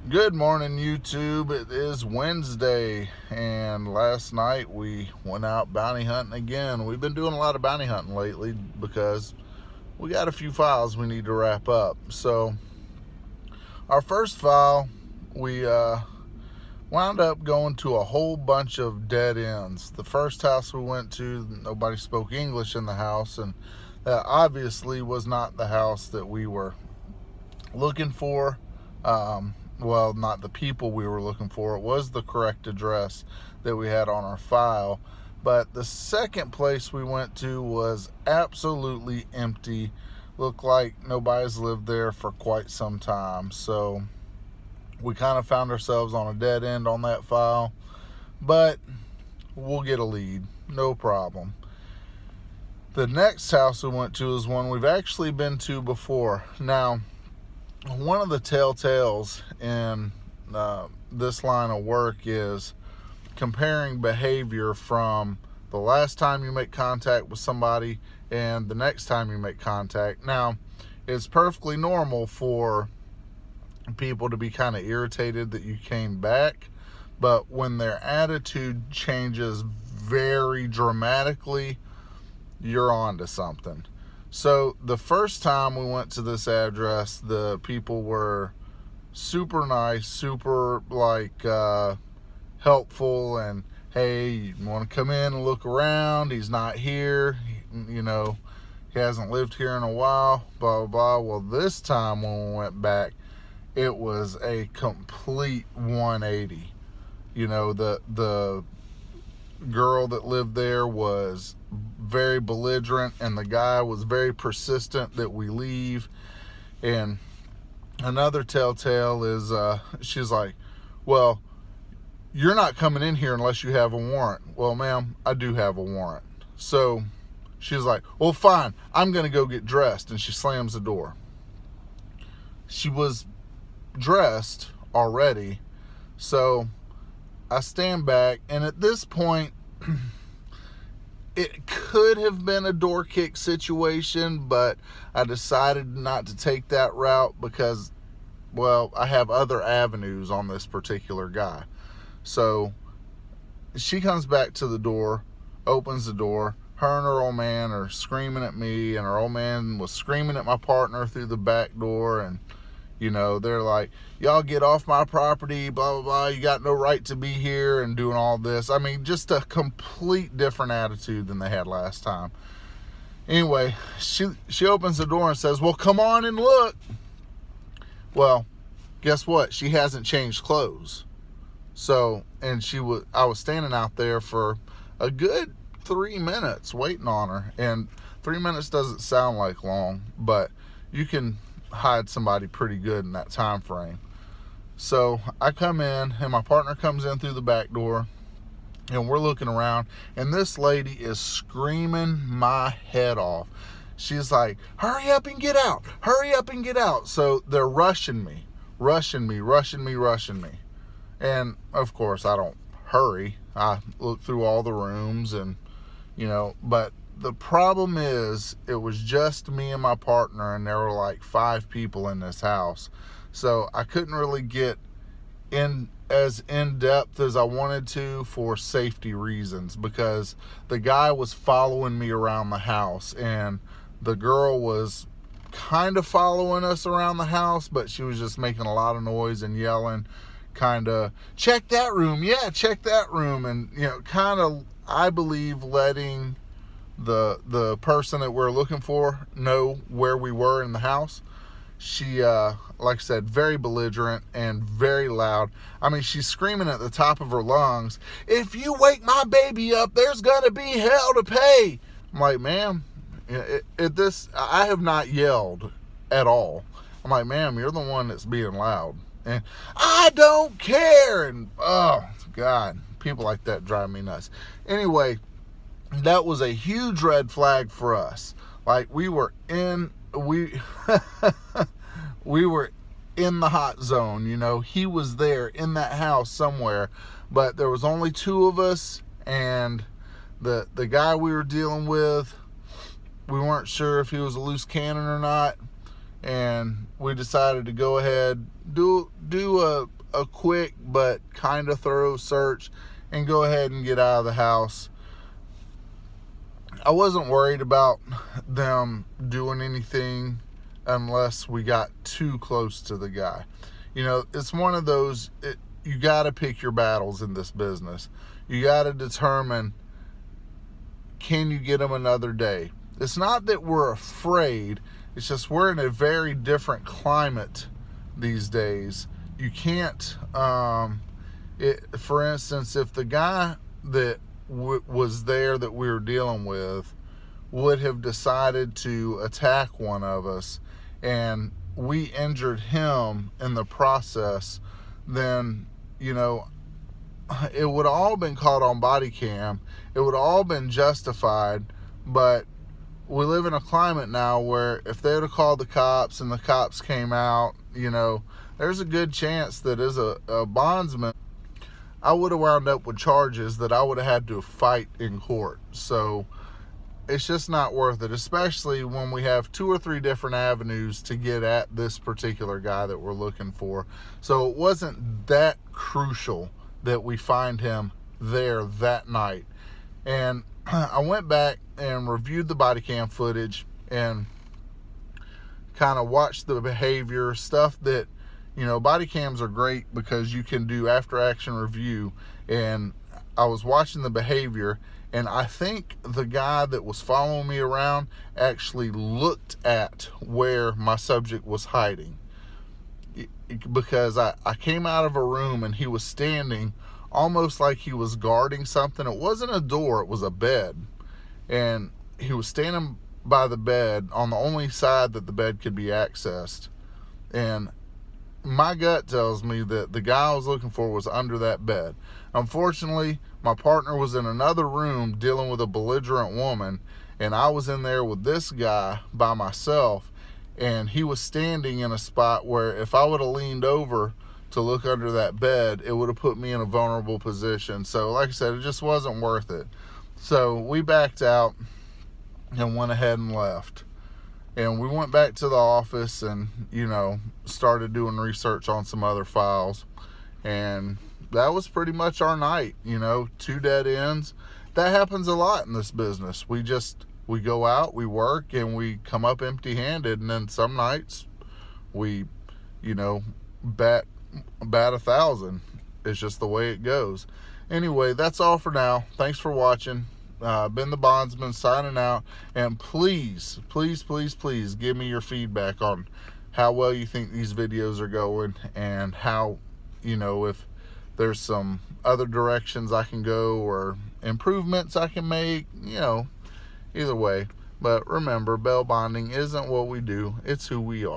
Good morning, YouTube. It is Wednesday, and last night we went out bounty hunting again. We've been doing a lot of bounty hunting lately because we got a few files we need to wrap up. So, our first file, we wound up going to a whole bunch of dead ends. The first house we went to, nobody spoke English in the house, and that obviously was not the house that we were looking for. Well, not the people we were looking for. It was the correct address that we had on our file. But the second place we went to was absolutely empty. Looked like nobody's lived there for quite some time. So we kind of found ourselves on a dead end on that file. But we'll get a lead. No problem. The next house we went to is one we've actually been to before. Now, one of the telltales in this line of work is comparing behavior from the last time you make contact with somebody and the next time you make contact. Now, it's perfectly normal for people to be kind of irritated that you came back, but when their attitude changes very dramatically, you're on to something. So the first time we went to this address, the people were super nice, super helpful, and hey, you want to come in and look around? He's not here, he hasn't lived here in a while, blah, blah, blah. Well, this time when we went back, it was a complete 180. The girl that lived there was very belligerent, and the guy was very persistent that we leave. And another telltale is she's like, well, you're not coming in here unless you have a warrant. Well, ma'am, I do have a warrant. So she's like, well, fine, I'm gonna go get dressed. And she slams the door. She was dressed already, so I stand back, and at this point, it could have been a door kick situation, but I decided not to take that route because, well, I have other avenues on this particular guy. So she comes back to the door, opens the door. Her and her old man are screaming at me, and her old man was screaming at my partner through the back door, and they're like, y'all get off my property, blah, blah, blah. You got no right to be here, and doing all this. I mean, just a complete different attitude than they had last time. Anyway, she opens the door and says, well, come on and look. Well, guess what? She hasn't changed clothes. So, and I was standing out there for a good 3 minutes waiting on her. And 3 minutes doesn't sound like long, but you can hide somebody pretty good in that time frame. So I come in, and my partner comes in through the back door, and we're looking around, and this lady is screaming my head off. She's like, hurry up and get out, hurry up and get out. So they're rushing me. And of course I don't hurry. I look through all the rooms, and but the problem is, it was just me and my partner, and there were like 5 people in this house. So I couldn't really get in depth as I wanted to for safety reasons, because the guy was following me around the house, and the girl was kind of following us around the house, but she was just making a lot of noise and yelling, kind of, check that room, yeah, check that room. And, kind of, I believe, letting the person that we're looking for know where we were in the house. She, like I said, very belligerent and very loud. I mean, she's screaming at the top of her lungs, if you wake my baby up, there's gonna be hell to pay. I'm like, ma'am, I have not yelled at all. I'm like, ma'am, you're the one that's being loud. And I don't care. And oh God, people like that drive me nuts. Anyway, that was a huge red flag for us. Like, we were in the hot zone. He was there in that house somewhere, but there was only 2 of us, and the guy we were dealing with, we weren't sure if he was a loose cannon or not, and we decided to go ahead, do a quick but kind of thorough search and go ahead and get out of the house. I wasn't worried about them doing anything unless we got too close to the guy. You know, it's one of those, you got to pick your battles in this business. You got to determine, can you get them another day? It's not that we're afraid, it's just we're in a very different climate these days. You can't, for instance, if the guy that was there that we were dealing with would have decided to attack one of us and we injured him in the process, then, you know, it would all been caught on body cam. It would all been justified. But we live in a climate now where if they would have called the cops and the cops came out, you know, there's a good chance that as a bondsman, I would have wound up with charges that I would have had to fight in court. So it's just not worth it, especially when we have 2 or 3 different avenues to get at this particular guy that we're looking for. So it wasn't that crucial that we find him there that night. And I went back and reviewed the body cam footage and kind of watched the behavior, stuff that, you know, body cams are great because you can do after action review. And I was watching the behavior, and I think the guy that was following me around actually looked at where my subject was hiding, because I came out of a room and he was standing almost like he was guarding something. It wasn't a door, it was a bed. And he was standing by the bed on the only side that the bed could be accessed. And my gut tells me that the guy I was looking for was under that bed. Unfortunately, my partner was in another room dealing with a belligerent woman, and I was in there with this guy by myself, and he was standing in a spot where if I would have leaned over to look under that bed, it would have put me in a vulnerable position. So like I said, it just wasn't worth it. So we backed out and went ahead and left. And we went back to the office and, you know, started doing research on some other files. And that was pretty much our night, you know, 2 dead ends. That happens a lot in this business. We go out, we work, and we come up empty-handed. And then some nights we, you know, bat 1,000. It's just the way it goes. Anyway, that's all for now. Thanks for watching. Been the Bondsman signing out, and please give me your feedback on how well you think these videos are going, and how, you know, if there's some other directions I can go or improvements I can make, you know, either way. But remember, bail bonding isn't what we do, it's who we are.